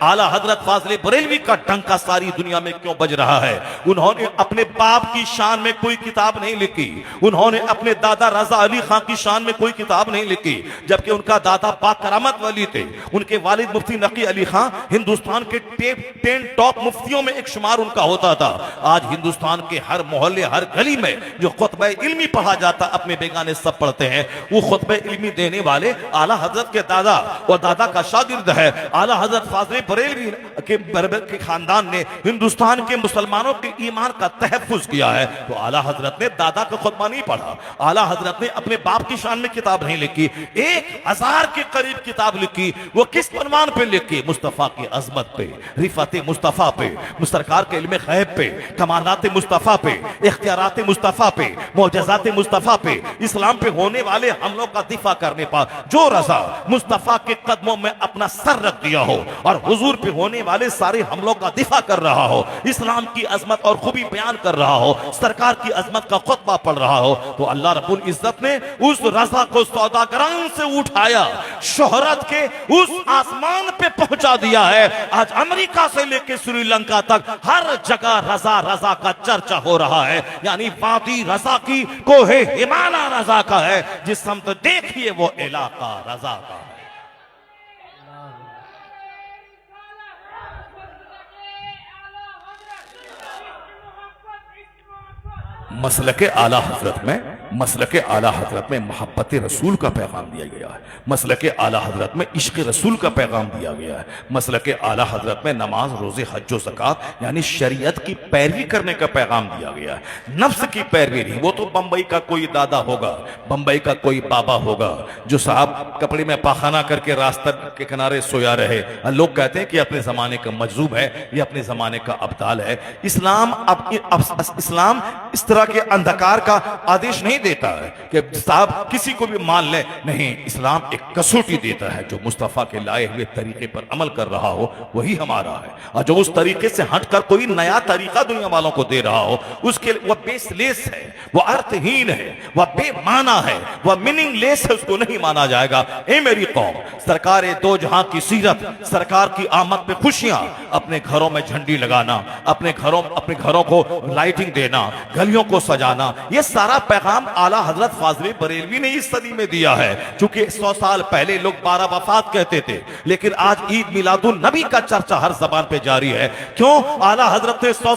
आला हजरत फाजले बरेलवी का डंका सारी दुनिया में क्यों बज रहा है? उन्होंने अपने बाप की शान में कोई किताब नहीं लिखी, उन्होंने अपने दादा रजा अली खां की शान में कोई किताब नहीं लिखी, जबकि उनका दादा बाकरामत वली थे। उनके वालिद मुफ्ती नकी अली खां हिंदुस्तान के 10 टॉप मुफ्तियों में एक शुमार उनका होता था। आज हिंदुस्तान के हर मोहल्ले हर गली में जो खुतबा इल्मी पढ़ा जाता, अपने बेगाने सब पढ़ते हैं, वो खुतबा इल्मी देने वाले आला हजरत के दादा और दादा का शागिर्द है। आला हजरत फाजले बरेलवी के खानदान ने हिंदुस्तान के मुसलमानों के ईमान का तहफ्फुज किया है। तो आला हजरत ने दादा का खुतबा नहीं पढ़ा, आला हजरत ने अपने बाप की शान में किताब नहीं लिखी, 1000 के करीब किताब लिखी। वो किस उन्वान पे लिखी? मुस्तफा की अजमत पे, रिफत मुस्तफा पे, सरकार के इल्म गैब पे, कमालात मुस्तफा पे, इख्तियारात मुस्तफा पे, मौजज़ात मुस्तफा पे, इस्लाम पे होने वाले हमलों का दिफा करने पर जो रजा मुस्तफा के कदमों में अपना सर रख दिया हो और हुजूर पे होने वाले सारे हमलों का दिफा कर रहा हो, इस्लाम की अजमत और खूबी बयान कर रहा हो, सरकार की अजमत का खुतबा पढ़ रहा हो, तो अल्लाह रब्बुल इज्जत ने उस रजा को सौदागरान से उठाया, शोहरत के उस आसमान पे पहुंचा दिया है। आज अमेरिका से लेकर श्रीलंका तक हर जगह रजा रजा का चर्चा हो रहा है। यानी वादी रजा की, कोहे हिमालय रजा का है, जिस समत देखिए वो इलाका रजा का है। मसलके आला हजरत में मोहब्बत रसूल का पैगाम दिया गया है, मसलके आला हजरत में इश्क रसूल का पैगाम दिया गया है, मसलके आला हजरत में नमाज रोजे हज व ज़कात यानी शरीयत की पैरवी करने का पैगाम दिया गया है। नफ्स की पैरवी नहीं। वो तो बंबई का कोई दादा होगा, बंबई का कोई बाबा होगा जो साहब कपड़े में पाखाना करके रास्ते के किनारे सोया रहे, लोग कहते हैं कि अपने जमाने का मजलूब है, ये अपने जमाने का अब्दाल है। इस्लाम इस तरह के अंधकार का आदेश नहीं देता है कि साहब किसी को भी मान ले, नहीं, इस्लाम एक कसौटी देता है। जो मुस्तफा के लाए हुए तरीके पर अमल कर रहा हो वही हमारा है, और जो उस तरीके से हटकर कोई नया तरीका दुनिया वालों को दे रहा हो उसके वह बेसलेस है, वह अर्थहीन है, वह बेमाना है, वह मीनिंगलेस है, उसको नहीं माना जाएगा। ए मेरी कौम, सरकार दो जहां की सीरत, सरकार की आमद पे खुशियां, अपने घरों में झंडी लगाना, अपने घरों को लाइटिंग देना, गलियों को सजाना, यह सारा पैगाम आला हजरत फाजले बरेलवी ने इस सदी में दिया है। चूंकि 100 साल पहले लोग 12 वफात कहते थे, लेकिन आज ईद मिलादुन नबी का चर्चा हर जबान पे जारी है। क्यों? आला हजरत ने 100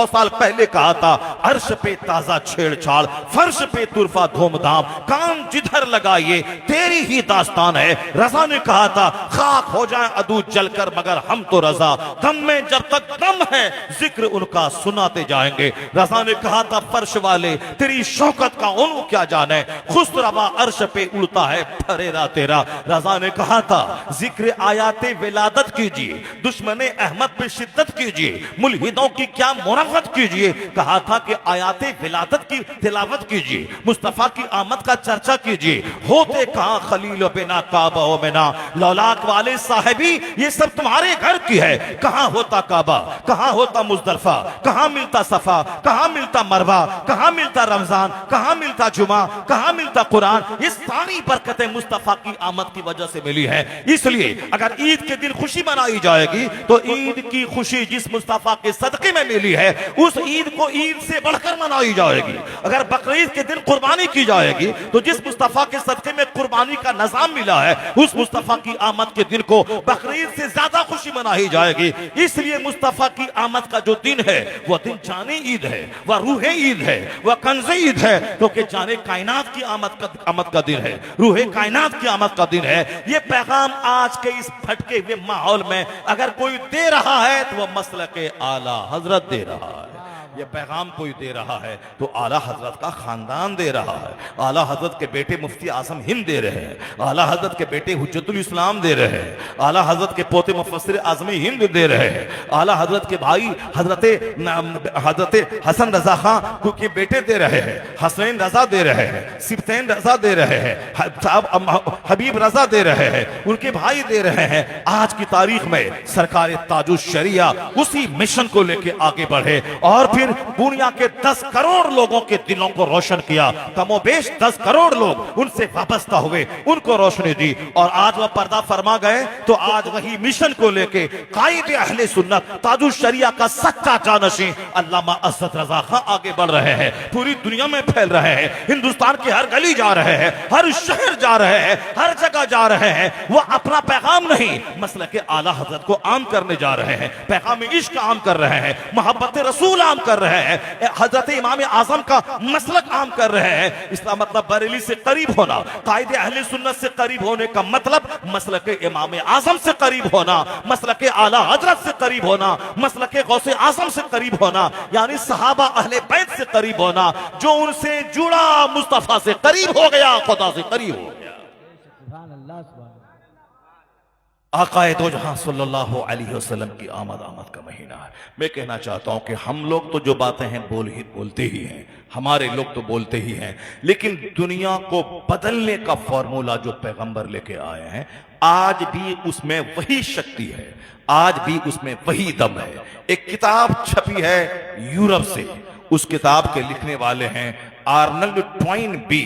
साल पहले कहा था, अर्श पे ताजा छेड़छाड़, फर्श पे तुरफा धूमधाम, कान जिधर लगाइए तेरी ही दास्तान है। रजा ने कहा था, खाक हो जाए अदू जलकर मगर हम तो रजा, दम में जब तक दम है जिक्र उनका सुनाते जाएंगे। रजा ने कहा था, फर्श वाले तेरी शौकत का उन्हों क्या जाने, खुसरवा अर्श पे उड़ता है फरेरा तेरा। रजा ने कहा था, जिक्र आयाते विलादत कीजिए, दुश्मने अहमद पे शिद्दत कीजिए, मुल्हिदों की क्या मुनाफत कीजिए। कहा था कि आयाते विलादत की तिलावत कीजिए, मुस्तफा की आमद का चर्चा कीजिए। होते कहां खलील बिना काबा हो बिना, लौलाक वाले साहिबी ये सब तुम्हारे घर की है। कहां होता काबा, कहां होता मुजदलफा, कहां मिलता सफा, कहां मिलता मरवा, कहां मिलता रमजान, कहां मिलता जुमा, कहां मिलता कुरान। ये सारी बरकतें मुस्तफा की आमद की वजह से मिली है। इसलिए अगर ईद के दिन खुशी मनाई जाएगी तो ईद की खुशी जिस मुस्तफा के सदके में मिली है उस ईद को ईद से बढ़कर मनाई जाएगी। अगर बकरीद के दिन कुर्बानी की जाएगी तो जिस मुस्तफा के सदके में कुर्बानी का निजाम मिला है उस मुस्तफा की आमद के दिन को बकरीद से ज्यादा खुशी मनाई जाएगी। इसलिए मुस्तफा की आमद का जो दिन है वह दिन जाने ईद है, वह रूहे ईद है, वह कंज़े ईद है, क्योंकि जाने कायनात की आमद का दिन है, रूहे कायनात की आमद का दिन है। ये पैगाम आज के इस भटके हुए माहौल में अगर कोई दे रहा है तो वह मसलके आला हजरत दे रहा है। ये पैगाम कोई दे रहा है तो आला हजरत का खानदान दे रहा है। आला हजरत के बेटे मुफ्ती आजम हिंद दे रहे हैं, आला हजरत के बेटे हुज्जतुल इस्लाम दे रहे हैं, आला हजरत के पोते मुफस्सिर आजमी हिंद दे रहे हैं, आला हजरत के भाई हजरत हसन रजा खां के बेटे दे रहे हैं, हसनैन रजा दे रहे हैं, सिबतैन रजा दे रहे हैं, हबीब रजा दे रहे हैं, उनके भाई दे रहे हैं। आज की तारीख में सरकार ताजुश शरिया उसी मिशन को लेके आगे बढ़े और फिर दुनिया के 10 करोड़ लोगों के दिलों को रोशन किया। कमोबेश 10 करोड़ लोग उनसे वाबस्ता हुए, उनको रोशनी दी और आज वह पर्दा फरमा गए। तो आज वही मिशन को लेके कायदे अहले सुन्नत ताजुल शरिया का सच्चा जानशी अल्लामा असद रजा खां आगे बढ़ रहे हैं, पूरी दुनिया में फैल रहे हैं, हिंदुस्तान की हर गली जा रहे हैं, हर शहर जा रहे हैं, हर जगह जा रहे हैं। वो अपना पैगाम नहीं, मसलक आला हजरत को आम करने जा रहे हैं, पैगाम इश्क आम कर रहे हैं, मोहब्बत रसूल आम कर रहे हैं, हजरत इमाम आजम का मसलक आम कर रहे हैं। इसका मतलब बरेली से करीब होना, कायदे अहले सुन्नत से करीब होने का मतलब मसलक इमाम आजम से करीब होना, मसलक आला हजरत से करीब होना, मसलक गौसे आजम से करीब होना, यानी सहाबा अहले बैत से करीब होना। जो उनसे जुड़ा मुस्तफा से करीब हो गया, खुदा से करीब हो गया। आकाए दो जहां सल्लल्लाहु अलैहि वसल्लम की आमद का महीना है। मैं कहना चाहता हूं कि हम लोग तो जो बातें हैं बोलते ही हैं, हमारे लोग तो बोलते ही हैं, लेकिन दुनिया को बदलने का फॉर्मूला जो पैगंबर लेके आए हैं, आज भी उसमें वही शक्ति है, आज भी उसमें वही दम है। एक किताब छपी है यूरोप से, उस किताब के लिखने वाले हैं आर्नल्ड ट्वाइन बी।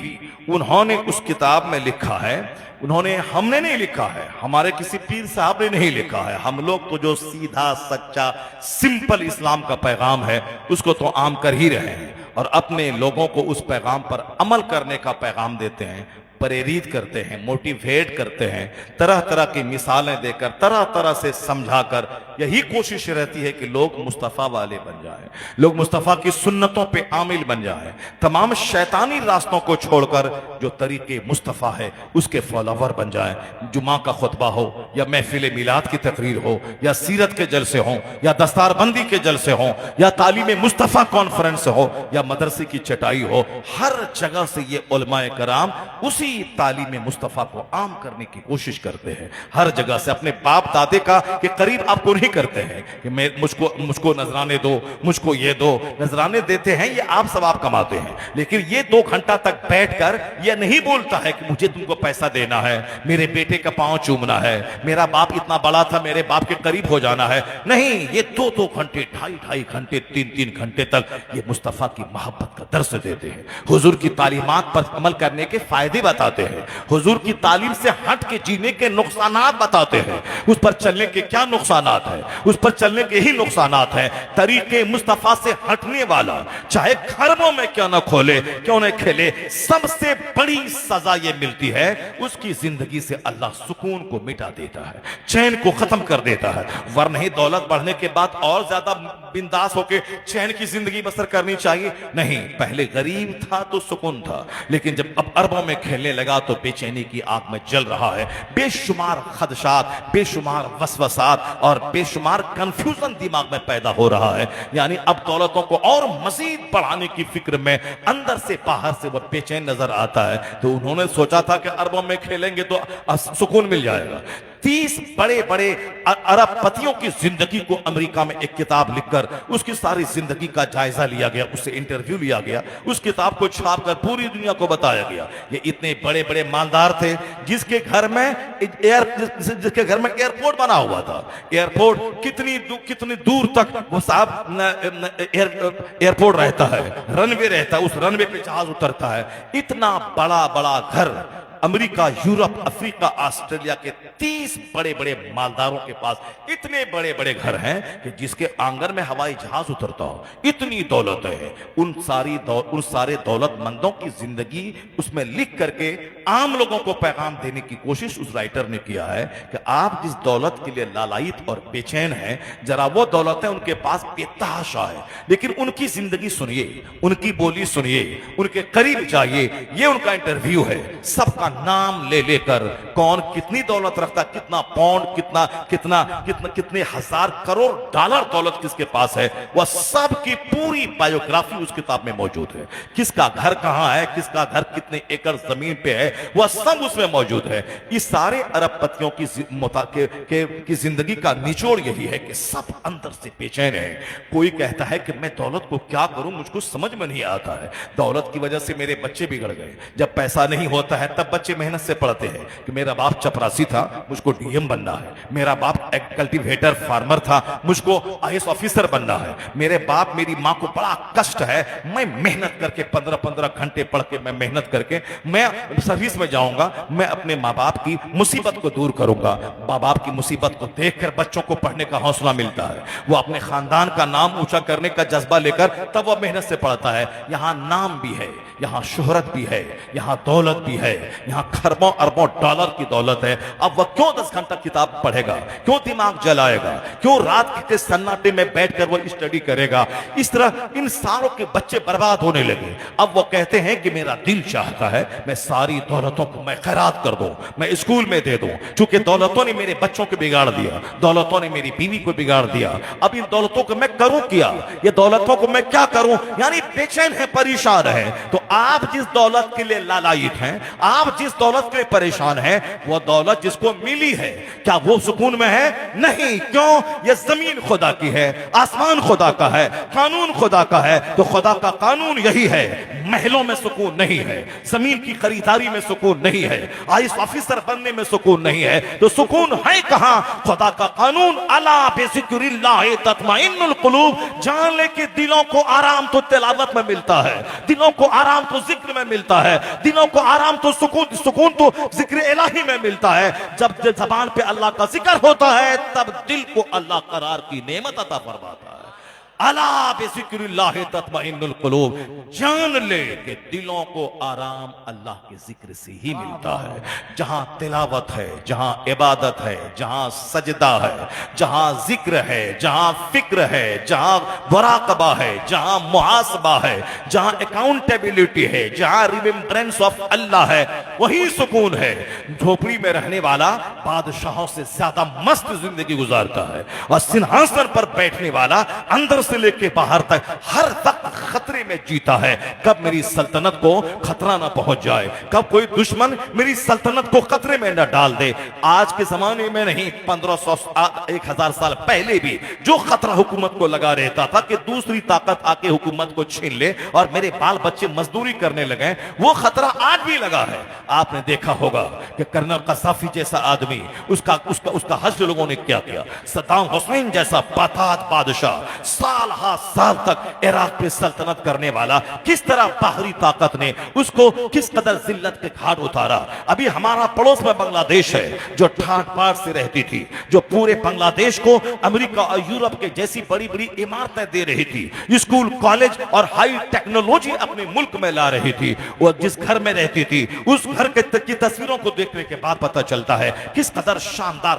उन्होंने उस किताब में लिखा है, उन्होंने, हमने नहीं लिखा है, हमारे किसी पीर साहब ने नहीं लिखा है, हम लोग तो जो सीधा सच्चा सिंपल इस्लाम का पैगाम है उसको तो आम कर ही रहे हैं और अपने लोगों को उस पैगाम पर अमल करने का पैगाम देते हैं, प्रेरित करते हैं, मोटिवेट करते हैं, तरह तरह की मिसालें देकर, तरह तरह से समझाकर। यही कोशिश रहती है कि लोग मुस्तफ़ा वाले बन जाएं, लोग मुस्तफ़ा की सुन्नतों पे आमिल बन जाएं, तमाम शैतानी रास्तों को छोड़कर जो तरीके मुस्तफ़ा है उसके फॉलोवर बन जाएं। जुमा का खुतबा हो या महफिल मिलाद की तकरीर हो या सीरत के जलसे हों या दस्तारबंदी के जलसे हों या तालीम मुस्तफ़ा कॉन्फ्रेंस हो या मदरसे की चटाई हो, हर जगह से ये उलमाए कराम उसी तालीम मुस्तफ़ा को आम करने की कोशिश करते हैं। हर जगह से अपने बाप दादे का के करीब आपको नहीं करते हैं कि मैं मुझको नजराने दो, मुझको ये दो, नजराने देते हैं, ये आप सवाब कमाते हैं, लेकिन ये 2 घंटा तक बैठकर ये नहीं बोलता है कि मुझे तुमको पैसा देना है, मेरे बेटे का पांव चूमना है, मेरा बाप इतना बड़ा था, मेरे बाप के करीब हो जाना है। नहीं, ये 2-2 घंटे, 2.5 घंटे, 3-3 घंटे तक ये मुस्तफ़ा की मोहब्बत का दर्स देते हैं, हुजूर की तालीमात पर अमल करने के फायदे बताते हैं, हुजूर की तालीम से हट के जीने के नुकसानात बताते हैं, उस पर चलने के क्या नुकसानात है, उस पर चलने के ही नुकसानात हैं। तरीके मुस्तफा से हटने वाला चाहे खरबों में क्यों न खोले, क्यों न खेले, सबसे बड़ी सजा ये मिलती है, उसकी जिंदगी से अल्लाह सुकून को मिटा देता है, चैन को खत्म कर देता है। वरना ही दौलत बढ़ने के बाद और ज्यादा बिंदास होके चैन की जिंदगी बसर करनी चाहिए। नहीं, पहले गरीब था तो सुकून था, लेकिन जब अब अरबों में खेलने लगा तो बेचैनी की आग में जल रहा है। बेशुमार खदशात, बेशुमार वसवसात और बेशुमार कंफ्यूजन दिमाग में पैदा हो रहा है। यानी अब दौलतों को और मजीद बढ़ाने की फिक्र में अंदर से बाहर से वह बेचैन नजर आता है। तो उन्होंने सोचा था कि अरबों में खेलेंगे तो सुकून मिल जाएगा। 30 बड़े बड़े अरबपतियों की जिंदगी को अमेरिका में एक किताब लिखकर उसकी सारी जिंदगी का जायजा लिया गया, उससे इंटरव्यू लिया गया, उस किताब को छापकर पूरी दुनिया को बताया गया। ये इतने बड़े बड़े मालदार थे जिसके घर में एयरपोर्ट बना हुआ था। एयरपोर्ट कितनी दूर तक वो साहब एयरपोर्ट रहता है, रनवे रहता है, उस रनवे पे जहाज उतरता है। इतना बड़ा बड़ा घर अमेरिका, यूरोप, अफ्रीका, ऑस्ट्रेलिया के 30 बड़े बड़े मालदारों के पास इतने बड़े बड़े घर हैं कि जिसके आंगन में हवाई जहाज उतरता हो। इतनी दौलत है। उन सारे दौलतमंदों की जिंदगी उसमें लिख करके आम लोगों को पैगाम देने की कोशिश उस राइटर ने किया है कि आप जिस दौलत के लिए लालायित और बेचैन हैं, जरा वो दौलत है उनके पास बेतहाशा है, लेकिन उनकी जिंदगी सुनिए, उनकी बोली सुनिए, उनके करीब जाइए। ये उनका इंटरव्यू है। सबका नाम ले लेकर कौन कितनी दौलत रखता, कितना पाउंड, कितने हजार करोड़ डॉलर दौलत किसके पास है, वह सब की पूरी बायोग्राफी उस किताब में मौजूद है। किसका घर कहां है, किसका घर कितने एकड़ जमीन पे है, वह सब उसमें मौजूद है। इस सारे अरबपतियों की जिंदगी का निचोड़ यही है कि सब अंदर से बेचैन है। कोई कहता है कि मैं दौलत को क्या करूं, मुझको समझ में नहीं आता है, दौलत की वजह से मेरे बच्चे बिगड़ गए। जब पैसा नहीं होता है तब बच्चे मेहनत से पढ़ते हैं कि मेरा बाप चपरासी था, मुझको डीएम बनना है, मेरा बाप एक कल्टीवेटर फार्मर था, मुझको आईएएस ऑफिसर बनना है, मेरे बाप मेरी माँ को बड़ा कष्ट है, मैं मेहनत करके 15-15 घंटे पढ़ के, मैं मेहनत करके मैं सर्विस में जाऊंगा, मैं अपने माँ बाप की मुसीबत को दूर करूंगा। माँ बाप की मुसीबत को देखकर बच्चों को पढ़ने का हौसला मिलता है, वो अपने खानदान का नाम ऊंचा करने का जज्बा लेकर तब वो मेहनत से पढ़ता है। यहाँ नाम भी है, यहाँ शोहरत भी है, यहाँ दौलत भी है, यहाँ खरबों अरबों डॉलर की दौलत है। अब वह क्यों 10 घंटा किताब पढ़ेगा, क्यों दिमाग जलाएगा, क्यों रात के सन्नाटे में बैठकर वो स्टडी करेगा। इस तरह इन सारों के बच्चे बर्बाद होने लगे। अब वो कहते हैं कि मेरा दिल चाहता है मैं सारी दौलतों को मैं खैरात कर दूं, मैं स्कूल में दे दूं, क्योंकि दौलतों ने मेरे बच्चों को बिगाड़ दिया, दौलतों ने मेरी बीवी को बिगाड़ दिया। अब इन दौलतों को मैं करूं क्या, ये दौलतों को मैं क्या करूं, यानी बेचैन है, परेशान है। तो आप जिस दौलत के लिए लालायित हैं, आप जिस दौलत के लिए परेशान हैं, वो दौलत जिसको मिली है, क्या वो सुकून में है? नहीं। क्यों? ये जमीन खुदा की है, आसमान खुदा का है, कानून खुदा का है। तो खुदा का कानून यही है, महलों में सुकून नहीं है, जमीन की खरीदारी में सुकून नहीं है, आईएएस ऑफिसर बनने में सुकून नहीं है। तो सुकून है कहां? खुदा का कानून, अला बिज़िक्रिल्लाहि तत्मइन्नुल कुलूब। जान ले कि दिलों को आराम तो तिलावत में मिलता है, दिलों को आराम तो जिक्र में मिलता है, दिलों को आराम तो सुकून तो जिक्र इलाही में मिलता है। जब जबान पे अल्लाह का जिक्र होता है तब दिल को अल्लाह करार की नेमत अता फरमाता है। अला बिज़िक्रिल्लाहि तत्मइन्नुल कुलूब। जान ले कि दिलों को आराम अल्लाह के जिक्र से ही मिलता है। जहां तिलावत है, जहां इबादत है, जहां सजदा है, जहां जिक्र है, जहां फिक्र है, जहां मुराकबा है, जहां मुहासबा है, जहां अकाउंटेबिलिटी है, जहां रिमेम्बरेंस ऑफ अल्लाह है, वही सुकून है। झोपड़ी में रहने वाला बादशाहों से ज्यादा मस्त जिंदगी गुजारता है, और सिंहासन पर बैठने वाला अंदर से लेके बाहर तक हर वक्त खतरे में जीता है। कब मेरी सल्तनत को खतरा ना पहुंच जाए, कब कोई दुश्मन मेरी सल्तनत को खतरे में न डाल दे। आज के जमाने में नहीं, 1500-1000 साल पहले भी जो खतरा हुकूमत को लगा रहता था कि दूसरी ताकत आके हुकूमत को छीन ले और मेरे बाल बच्चे मजदूरी करने लगे, वो खतरा आज भी लगा है। आपने देखा होगा कि कर्नल कसाफी जैसा आदमी, उसका हश्र लोगों ने क्या किया। सद्दाम हुसैन जैसा बाताद बादशाह साल हा साल तक इराक पे सल्तनत करने वाला, किस तरह बाहरी ताकत ने उसको किस कदर जिल्लत के घाट उतारा। अभी हमारा पड़ोस में बांग्लादेश है जो ठाट बाट से रहती थी, जो पूरे बांग्लादेश को अमेरिका और यूरोप के जैसी बड़ी बड़ी इमारतें दे रही थी, स्कूल कॉलेज और हाई टेक्नोलॉजी अपने मुल्क में ला रही थी। वो जिस घर में रहती थी उस घर की तस्वीरों को देखने के बाद पता चलता है किस कदर शानदार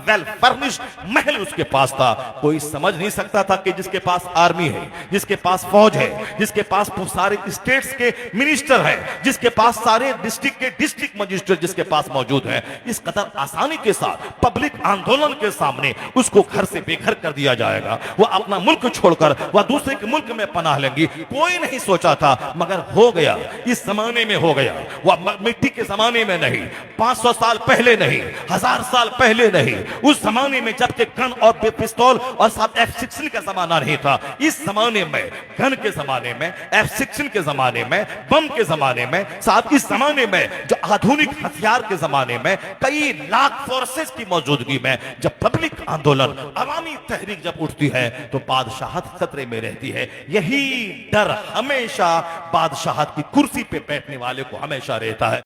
वेल फर्निश्ड महल उसके पास था। कोई समझ नहीं सकता था कि जिसके पास आर्मी है, जिसके पास फौज है, जिसके पास सारे स्टेट्स के मिनिस्टर है, जिसके पास सारे डिस्ट्रिक्ट के डिस्ट्रिक्ट मजिस्ट्रेट जिसके पास मौजूद है, इस कदर आसानी के साथ पब्लिक आंदोलन के सामने उसको घर से बेघर कर दिया जाएगा। वो अपना मुल्क छोड़कर वह दूसरे के मुल्क में पनाह लेंगी। कोई नहीं सोचा था, मगर हो गया। इस जमाने में हो गया। वह मिट्टी के जमाने में नहीं, 500 साल पहले नहीं, 1000 साल पहले नहीं, उस जमाने में जबकि गन और पिस्तौल और साथ F-16 का जमाना नहीं था। इस जमाने में, गन के जमाने में, F-16 के जमाने में, बम के जमाने में, साथ इस जमाने में जो आधुनिक हथियार के जमाने में, कई लाख फोर्सेस की मौजूदगी में जब पब्लिक आंदोलन, अवामी तहरीक जब उठती है तो बादशाहत खतरे में रहती है। यही डर हमेशा बादशाहत की कुर्सी पे बैठने वाले को हमेशा रहता है।